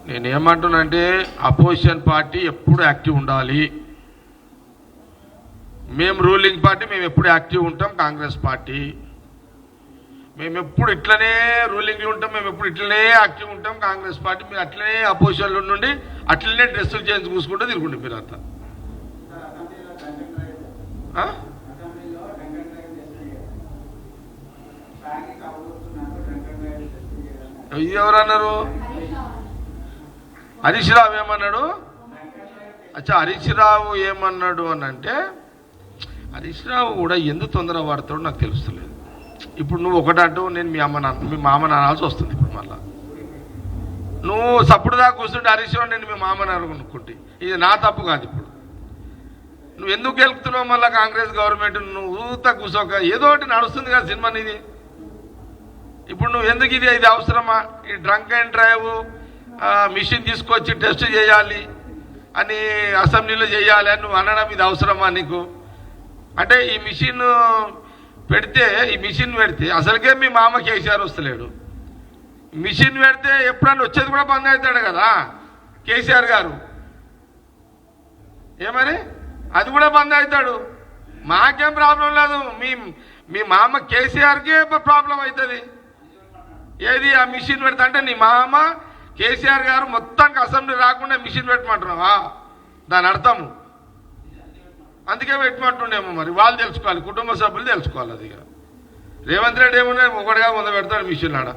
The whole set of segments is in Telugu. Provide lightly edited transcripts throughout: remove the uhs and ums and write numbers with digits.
నేనేమంటున్నానంటే అపోజిషన్ పార్టీ ఎప్పుడు యాక్టివ్ ఉండాలి. మేము రూలింగ్ పార్టీ, మేము ఎప్పుడు యాక్టివ్ ఉంటాం. కాంగ్రెస్ పార్టీ మేము ఎప్పుడు ఇట్లనే రూలింగ్ ఉంటాం, మేము ఎప్పుడు ఇట్లనే యాక్టివ్ ఉంటాం. కాంగ్రెస్ పార్టీ మీరు అట్లనే అపోజిషన్లో నుండి అట్లనే డ్రెస్సులు చేంజ్ చూసుకుంటూ తిరుగుండి మీరంతా. ఎవరన్నారు? హరీష్ రావు ఏమన్నాడు? అచ్చా, హరీష్ రావు ఏమన్నాడు అని అంటే, హరీష్ రావు కూడా ఎందుకు తొందర పడతాడో నాకు తెలుస్తలేదు. ఇప్పుడు నువ్వు ఒకటంటూ నేను మీ మామని అనాల్సి వస్తుంది. ఇప్పుడు మళ్ళా నువ్వు సప్పుడు దాకా కూర్చుంటే హరీష్ రావు నేను మీ మామని అనుకుంటే ఇది నా తప్పు కాదు. ఇప్పుడు నువ్వు ఎందుకు గెలుపుతున్నావు మళ్ళీ కాంగ్రెస్ గవర్నమెంట్? నువ్వు ఊత కూర్చోక ఏదో ఒకటి నడుస్తుంది కదా సినిమా నీది. ఇప్పుడు నువ్వు ఎందుకు ఇది అవసరమా? ఈ డ్రంక్ అండ్ డ్రైవ్ మిషన్ తీసుకొచ్చి టెస్ట్ చేయాలి అని అసెంబ్లీలో చేయాలి అని నువ్వు అనడం ఇది అవసరమా నీకు? అంటే ఈ మిషన్ పెడితే అసలుకే మీ మామ కేసీఆర్ వస్తలేడు. మిషన్ పెడితే ఎప్పుడన్నా వచ్చేది కూడా బంద్ అవుతాడు కదా కేసీఆర్ గారు. ఏమని అది కూడా బంద్ అవుతాడు. మాకేం ప్రాబ్లం లేదు. మీ మామ కేసీఆర్కే ప్రాబ్లం అవుతుంది. ఏది ఆ మిషన్ పెడతా అంటే నీ మామ కేసీఆర్ గారు మొత్తానికి అసెంబ్లీ రాకుండా మిషన్ పెట్టమంటున్నావా? దాని అర్థము అందుకే పెట్టమంటుండేమో. మరి వాళ్ళు తెలుసుకోవాలి, కుటుంబ సభ్యులు తెలుసుకోవాలి. అది రేవంత్ రెడ్డి ఏమన్నా ఒకటిగా ముందు పెడతాడు మిషన్ ఆడ.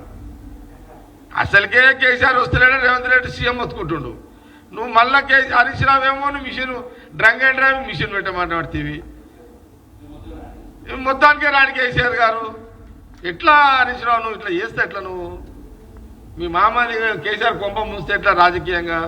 అసలుకే కేసీఆర్ వస్తలేడు, రేవంత్ రెడ్డి సీఎం ఒత్తుకుంటుండు. నువ్వు మళ్ళా హరీష్ రావు ఏమో నువ్వు mission drunk and drive mission పెట్టమంటాడుతీవి. మొత్తానికే రాని కేసీఆర్ గారు. ఎట్లా హరీష్ రావు నువ్వు ఇట్లా చేస్తే ఎట్లా? నువ్వు మీ మామని కేసీఆర్ కొంప ముంచితే ఎట్లా రాజకీయంగా?